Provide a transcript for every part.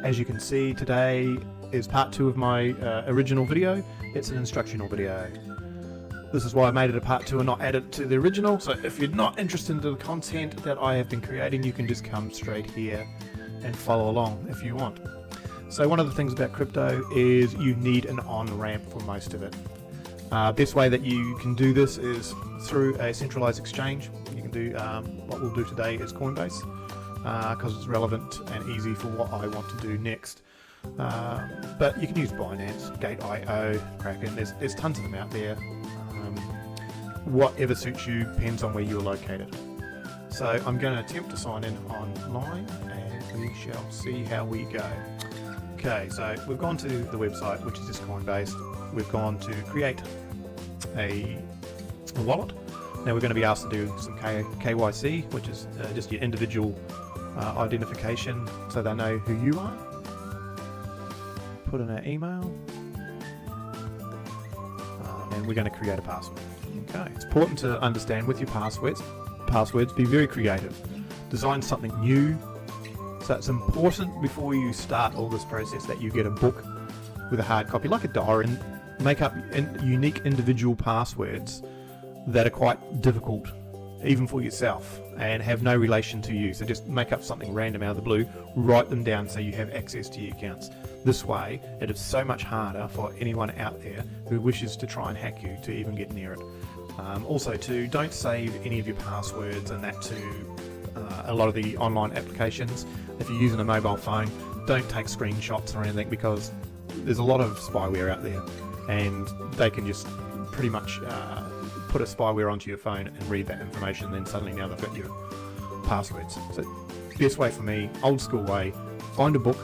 As you can see, today is part 2 of my original video. It's an instructional video. This is why I made it a part 2 and not added it to the original. So if you're not interested in the content that I have been creating, you can just come straight here and follow along if you want. So one of the things about crypto is you need an on-ramp for most of it. Best way that you can do this is through a centralized exchange. You can do what we'll do today is Coinbase, because it's relevant and easy for what I want to do next. But you can use Binance, Gate.io, Kraken. There's tons of them out there. Whatever suits you depends on where you're located. So I'm going to attempt to sign in online, and we shall see how we go. Okay, so we've gone to the website, which is just Coinbase. We've gone to create a wallet. Now we're going to be asked to do some KYC, which is just your individual identification, so they know who you are. Put in our email, and we're going to create a password. Okay, it's important to understand with your passwords, be very creative. Design something new. So it's important before you start all this process that you get a book with a hard copy, like a diary, and make up unique individual passwords that are quite difficult even for yourself and have no relation to you. So just make up something random out of the blue, write them down so you have access to your accounts. This way it is so much harder for anyone out there who wishes to try and hack you to even get near it. Also too, don't save any of your passwords and that to a lot of the online applications. If you're using a mobile phone, don't take screenshots or anything, because there's a lot of spyware out there and they can just pretty much put a spyware onto your phone and read that information, and then suddenly now they've got your passwords. So best way for me, old school way, find a book,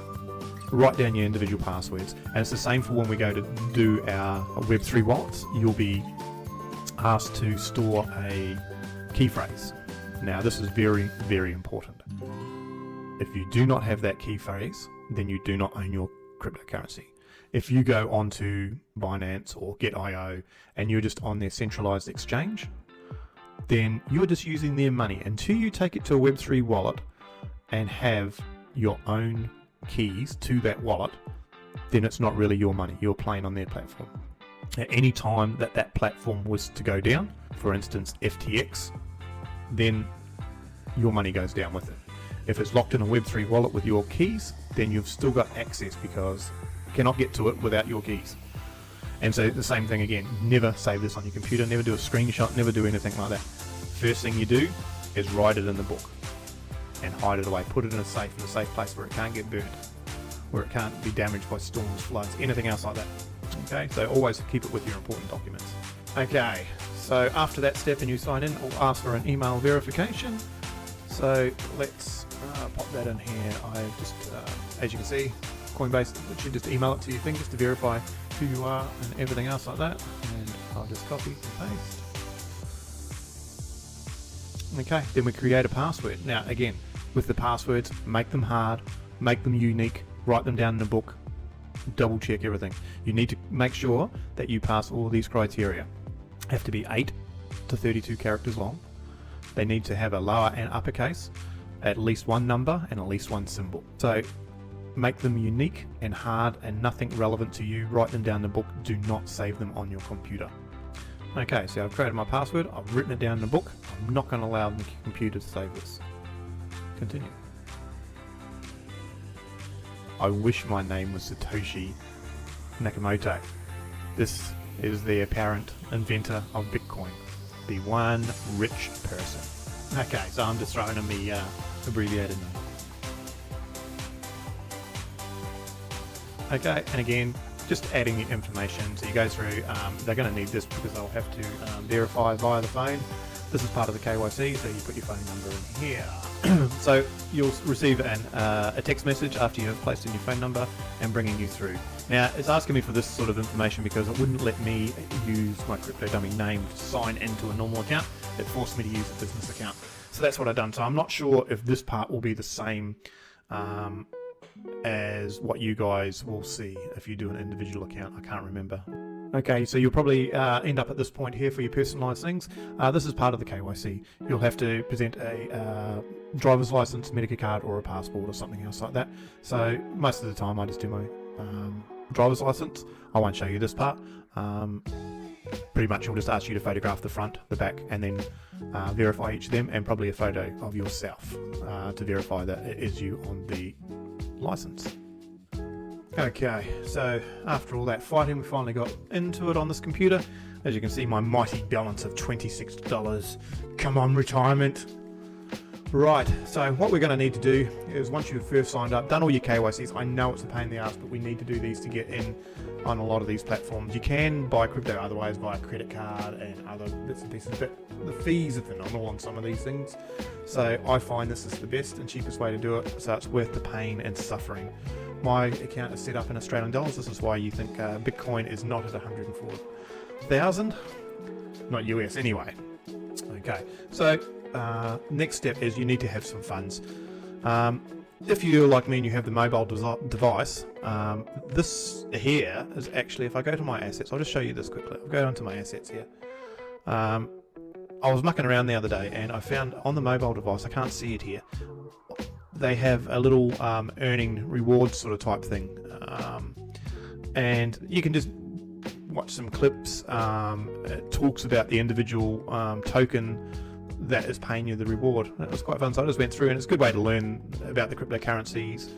write down your individual passwords, and it's the same for when we go to do our Web3 wallets. You'll be asked to store a key phrase. Now this is very, very important. If you do not have that key phrase, then you do not own your cryptocurrency. If you go onto Binance or Gate.io and you're just on their centralized exchange, then you're just using their money. Until you take it to a Web3 wallet and have your own keys to that wallet, then it's not really your money. You're playing on their platform. At any time that that platform was to go down, for instance FTX, then your money goes down with it. If it's locked in a Web3 wallet with your keys, then you've still got access, because you cannot get to it without your keys. And so the same thing again, never save this on your computer, never do a screenshot, never do anything like that. First thing you do is write it in the book and hide it away. Put it in a safe place where it can't get burnt, where it can't be damaged by storms, floods, anything else like that. Okay, so always keep it with your important documents. Okay, so after that step and you sign in, we'll ask for an email verification. So let's pop that in here. I've just, as you can see, Coinbase literally just email it to your fingers to verify who you are and everything else like that. And I'll just copy and paste. Okay, then we create a password. Now again, with the passwords, make them hard, make them unique, write them down in a book, double check everything. You need to make sure that you pass all these criteria. Have to be 8 to 32 characters long. They need to have a lower and uppercase, at least one number and at least one symbol. So make them unique and hard and nothing relevant to you. Write them down in the book. Do not save them on your computer. Okay, so I've created my password. I've written it down in the book. I'm not going to allow the computer to save this. Continue. I wish my name was Satoshi Nakamoto. This is the apparent inventor of Bitcoin. The one rich person. Okay, so I'm just throwing in the abbreviated name. Okay, and again, just adding the information. So you go through, they're going to need this because they'll have to verify via the phone. This is part of the KYC, so you put your phone number in here. So you'll receive a text message after you have placed in your phone number and bringing you through. Now it's asking me for this sort of information because it wouldn't let me use my crypto dummy name to sign into a normal account. It forced me to use a business account. So that's what I've done. So I'm not sure if this part will be the same as what you guys will see if you do an individual account. I can't remember. Okay, so you'll probably end up at this point here for your personalised things. This is part of the KYC. You'll have to present a driver's license, Medicare card, or a passport or something else like that. So most of the time I just do my driver's license. I won't show you this part. Pretty much it'll just ask you to photograph the front, the back, and then verify each of them, and probably a photo of yourself to verify that it is you on the license. Okay, so after all that fighting, we finally got into it on this computer. As you can see, my mighty balance of $26. Come on, retirement. Right, so what we're going to need to do is, once you've first signed up, done all your KYCs, I know it's a pain in the ass, but we need to do these to get in on a lot of these platforms. You can buy crypto otherwise via credit card and other bits and pieces, but the fees are phenomenal on some of these things. So I find this is the best and cheapest way to do it, so it's worth the pain and suffering. My account is set up in Australian dollars. This is why you think Bitcoin is not at 104,000, not US anyway. Okay, so next step is you need to have some funds. If you're like me and you have the mobile device, this here is actually, if I go to my assets, I'll just show you this quickly. I'll go onto my assets here. I was mucking around the other day and I found on the mobile device, I can't see it here, they have a little earning rewards sort of type thing, and you can just watch some clips. It talks about the individual token that is paying you the reward. It was quite fun, so I just went through, and it's a good way to learn about the cryptocurrencies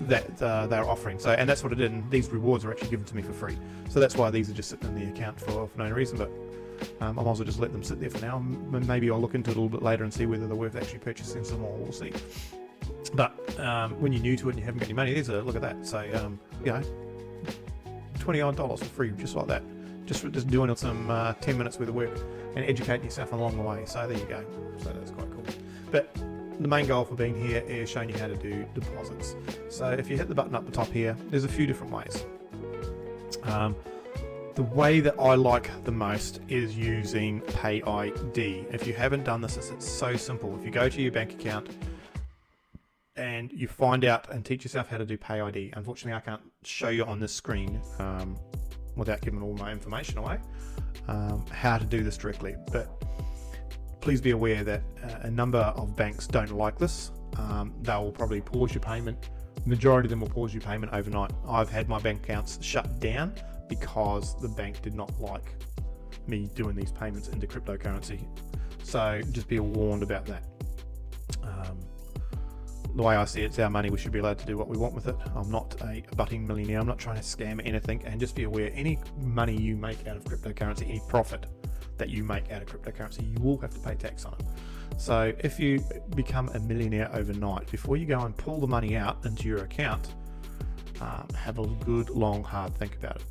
that they're offering. So, and that's what it did, and these rewards are actually given to me for free, so that's why these are just sitting in the account for no reason. But I might as well just let them sit there for now. Maybe I'll look into it a little bit later and see whether they're worth actually purchasing some more. We'll see. But when you're new to it and you haven't got any money, there's a look at that. So you know, $20 odd for free, just like that. Just doing some 10 minutes worth of work and educating yourself along the way. So there you go. So that's quite cool. But the main goal for being here is showing you how to do deposits. So if you hit the button up the top here, there's a few different ways. The way that I like the most is using Pay ID. If you haven't done this, it's so simple. If you go to your bank account and you find out and teach yourself how to do Pay ID, unfortunately I can't show you on this screen without giving all my information away, how to do this directly. But please be aware that a number of banks don't like this. They'll probably pause your payment. The majority of them will pause your payment overnight. I've had my bank accounts shut down because the bank did not like me doing these payments into cryptocurrency. So just be warned about that. The way I see it, it's our money. We should be allowed to do what we want with it. I'm not a budding millionaire. I'm not trying to scam anything. And just be aware, any money you make out of cryptocurrency, any profit that you make out of cryptocurrency, you will have to pay tax on it. So if you become a millionaire overnight, before you go and pull the money out into your account, have a good, long, hard think about it.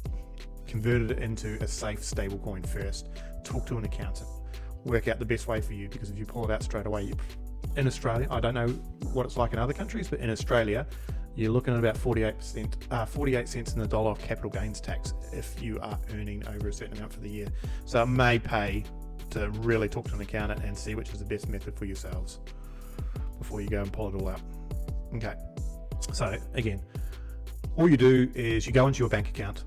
Convert it into a safe, stable coin first. Talk to an accountant. Work out the best way for you, because if you pull it out straight away, in Australia, I don't know what it's like in other countries, but in Australia, you're looking at about 48 cents in the dollar of capital gains tax if you are earning over a certain amount for the year. So it may pay to really talk to an accountant and see which is the best method for yourselves before you go and pull it all out. Okay, so again, all you do is you go into your bank account,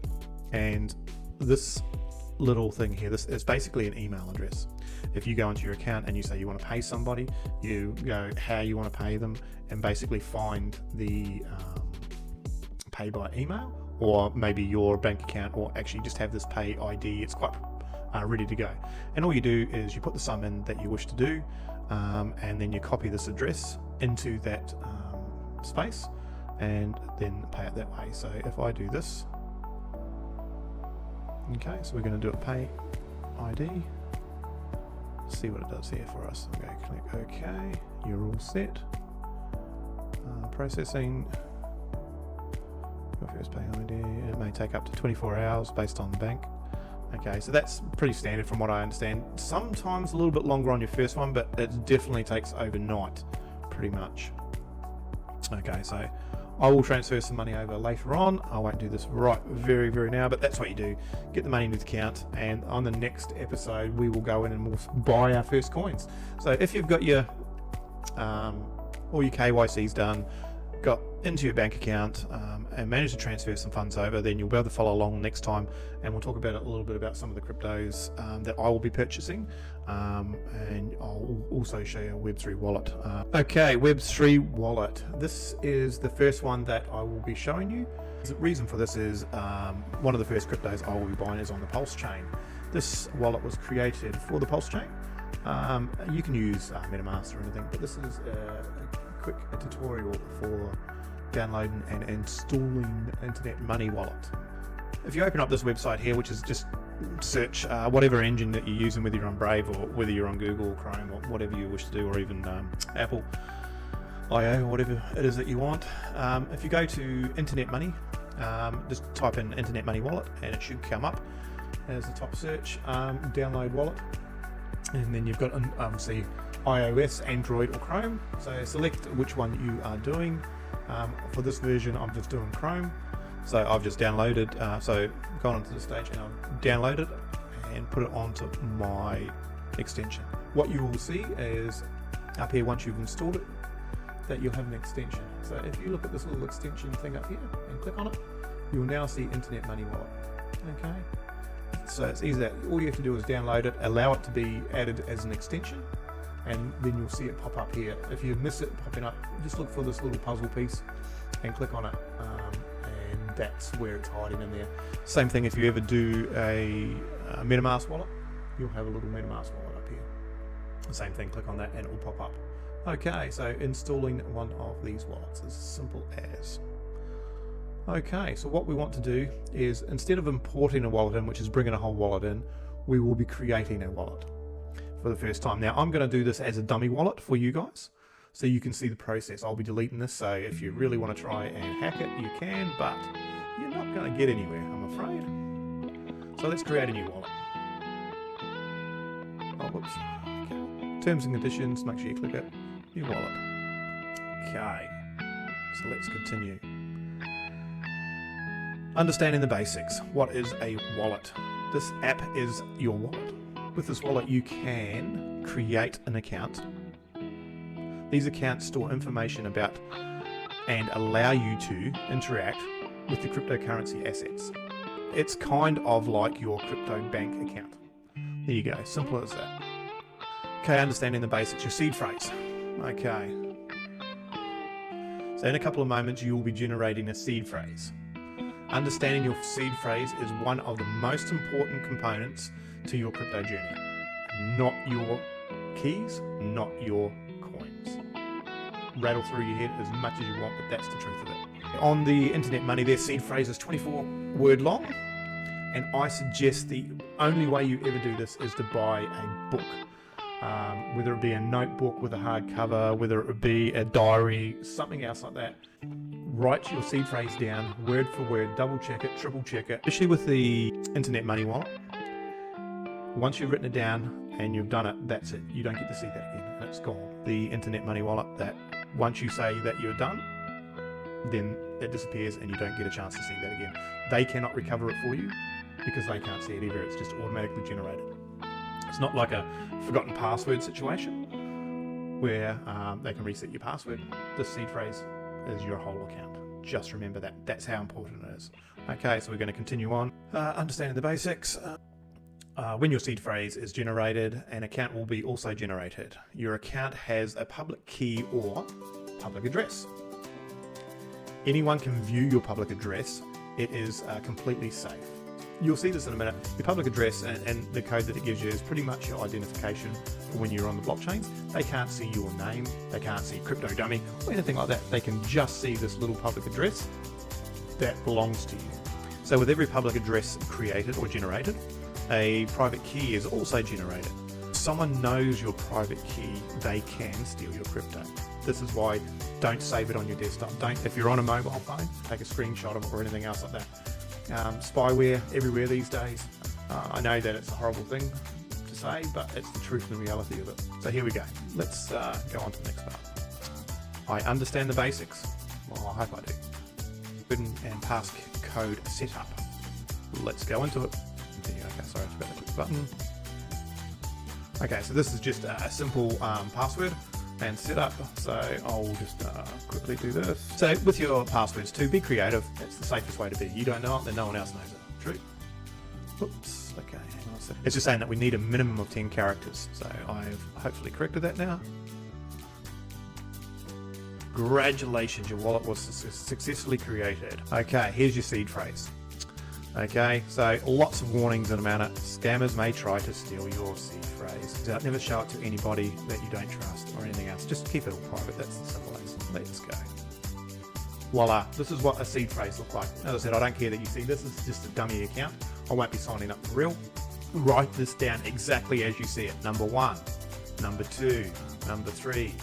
and this little thing here, this is basically an email address. If you go into your account and you say you want to pay somebody, you go how you want to pay them and basically find the pay by email, or maybe your bank account, or actually just have this Pay ID. It's quite ready to go. And all you do is you put the sum in that you wish to do, and then you copy this address into that space and then pay it that way. So if I do this, okay, so we're going to do a Pay ID. See what it does here for us. Okay, click OK. You're all set. Processing. Your first Pay ID. It may take up to 24 hours based on the bank. Okay, so that's pretty standard from what I understand. Sometimes a little bit longer on your first one, but it definitely takes overnight, pretty much. Okay, so I will transfer some money over later on. I won't do this very now, but that's what you do. Get the money into the account, and on the next episode we will go in and we'll buy our first coins. So if you've got your all your KYC's done, got into your bank account and managed to transfer some funds over, then you'll be able to follow along next time, and we'll talk about a little bit about some of the cryptos that I will be purchasing, and I'll also show you a Web3 wallet. Okay, Web3 wallet. This is the first one that I will be showing you. The reason for this is one of the first cryptos I will be buying is on the Pulse chain. This wallet was created for the Pulse chain. You can use MetaMask or anything, but this is a quick tutorial for downloading and installing Internet Money Wallet. If you open up this website here, which is just search whatever engine that you're using, whether you're on Brave or whether you're on Google or Chrome or whatever you wish to do, or even Apple IO, whatever it is that you want. If you go to Internet Money, just type in Internet Money Wallet and it should come up as the top search. Download wallet, and then you've got obviously iOS, Android or Chrome, so select which one you are doing. For this version I'm just doing Chrome, so I've just downloaded, so gone onto the stage and I've downloaded and put it onto my extension. What you will see is up here, once you've installed it, that you'll have an extension. So if you look at this little extension thing up here and click on it, you'll now see Internet Money Wallet. Okay, so it's easy. All you have to do is download it, allow it to be added as an extension, and then you'll see it pop up here. If you miss it popping up, just look for this little puzzle piece and click on it, and that's where it's hiding in there. Same thing if you ever do a MetaMask wallet, you'll have a little MetaMask wallet up here. The same thing, click on that and it will pop up. Okay, so installing one of these wallets is as simple as. Okay, so what we want to do is, instead of importing a wallet in, which is bringing a whole wallet in, we will be creating a wallet for the first time. Now I'm going to do this as a dummy wallet for you guys, so you can see the process. I'll be deleting this, so if you really want to try and hack it, you can, but you're not going to get anywhere, I'm afraid. So let's create a new wallet. Oh, whoops. Okay. Terms and conditions, make sure you click it. New wallet. Okay, so let's continue. Understanding the basics. What is a wallet? This app is your wallet. With this wallet you can create an account. These accounts store information about and allow you to interact with the cryptocurrency assets. It's kind of like your crypto bank account. There you go, simple as that. Okay, understanding the basics, your seed phrase. Okay. So in a couple of moments you will be generating a seed phrase. Understanding your seed phrase is one of the most important components to your crypto journey. Not your keys, not your coins. Rattle through your head as much as you want, but that's the truth of it. On the Internet Money, their seed phrase is 24 word long, and I suggest the only way you ever do this is to buy a book. Whether it be a notebook with a hardcover, whether it would be a diary, something else like that. Write your seed phrase down word for word, double check it, triple check it, especially with the Internet Money Wallet. Once you've written it down and you've done it, that's it. You don't get to see that again, and it's gone. The Internet Money Wallet, that once you say that you're done, then it disappears and you don't get a chance to see that again. They cannot recover it for you because they can't see it either. It's just automatically generated. It's not like a forgotten password situation where they can reset your password. This seed phrase is your whole account. Just remember that. That's how important it is. Okay, so we're going to continue on. Understanding the basics. When your seed phrase is generated, an account will be also generated. Your account has a public key or public address. Anyone can view your public address. It is completely safe. You'll see this in a minute. Your public address and the code that it gives you is pretty much your identification for when you're on the blockchains. They can't see your name, they can't see crypto dummy or anything like that. They can just see this little public address that belongs to you. So with every public address created or generated, a private key is also generated. If someone knows your private key, they can steal your crypto. This is why don't save it on your desktop. If you're on a mobile phone, take a screenshot of it or anything else like that. Spyware everywhere these days. I know that it's a horrible thing to say, but it's the truth and the reality of it. So here we go. Let's go on to the next part. I understand the basics. Well, I hope I do. And passcode setup. Let's go into it. Continue. Okay, sorry, I forgot to click the button. Okay, so this is just a simple password. and setup. So I'll just quickly do this. So with your passwords too, be creative. It's the safest way to be. You don't know it, then no one else knows it. True. Oops, okay, hang on a second. It's just saying that we need a minimum of 10 characters. So I've hopefully corrected that now. Congratulations, your wallet was successfully created. Okay, here's your seed phrase. Okay, so lots of warnings about it. Scammers may try to steal your seed phrase. So never show it to anybody that you don't trust or anything else. Just keep it all private. That's the simple as. Let's go. Voila, this is what a seed phrase looks like. As I said, I don't care that you see this. This is just a dummy account. I won't be signing up for real. Write this down exactly as you see it. Number 1, number 2, number 3.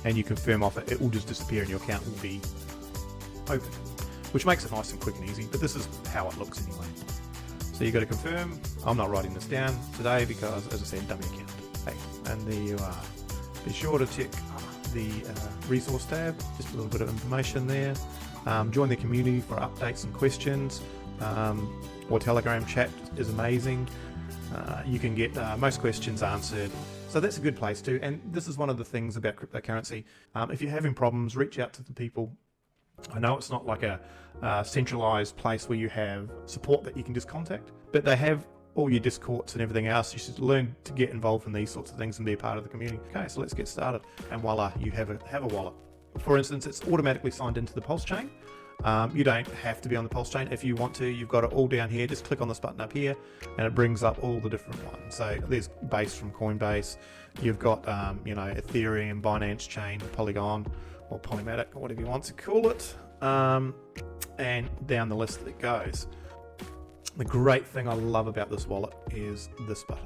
And you confirm off it, it will just disappear and your account will be open, which makes it nice and quick and easy, but this is how it looks anyway. So you got to confirm. I'm not writing this down today because, as I said, dummy account. Hey, and there you are. Be sure to check the resource tab, just a little bit of information there. Join the community for updates and questions, or Telegram chat is amazing. You can get most questions answered. So that's a good place too. And this is one of the things about cryptocurrency. If you're having problems, reach out to the people. I know it's not like a centralized place where you have support that you can just contact, but they have all your Discords and everything else. You should learn to get involved in these sorts of things and be a part of the community. Okay, so let's get started. And voila, you have a wallet. For instance, it's automatically signed into the Pulse chain. You don't have to be on the Pulse chain. If you want to, you've got it all down here. Just click on this button up here and it brings up all the different ones. So there's Base from Coinbase. You've got, Ethereum, Binance Chain, Polygon, or Polymatic, or whatever you want to call it. And down the list it goes. The great thing I love about this wallet is this button.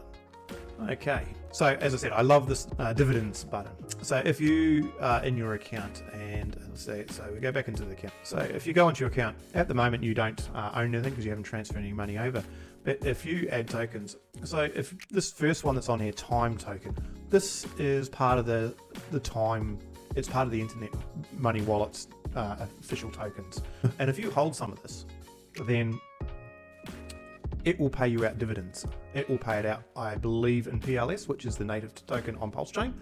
Okay, so as I said, I love this dividends button. So if you are in your account and let's say, so we go back into the account. So if you go into your account, at the moment you don't own anything because you haven't transferred any money over. But if you add tokens, so if this first one that's on here, time token, this is part of the time, it's part of the Internet Money Wallet's official tokens. And if you hold some of this, then it will pay you out dividends. It will pay it out, I believe, in PLS, which is the native token on Pulse Chain,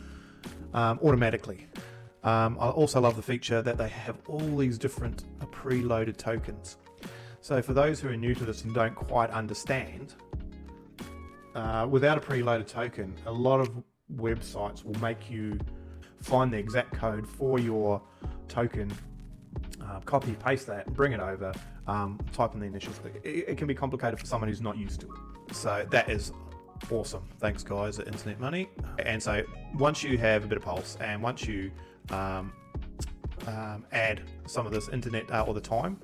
automatically. I also love the feature that they have all these different preloaded tokens. So for those who are new to this and don't quite understand, without a preloaded token, a lot of websites will make you find the exact code for your token, copy, paste that, bring it over, type in the initials. It can be complicated for someone who's not used to it. So that is awesome. Thanks guys at Internet Money. And so once you have a bit of Pulse and once you add some of this internet or the time,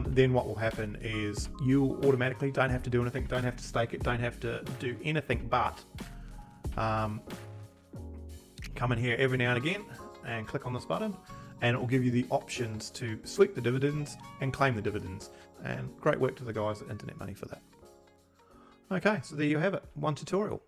then what will happen is you automatically don't have to do anything, don't have to stake it, don't have to do anything but come in here every now and again and click on this button, and it will give you the options to sweep the dividends and claim the dividends. And great work to the guys at Internet Money for that. Okay, so there you have it, one tutorial.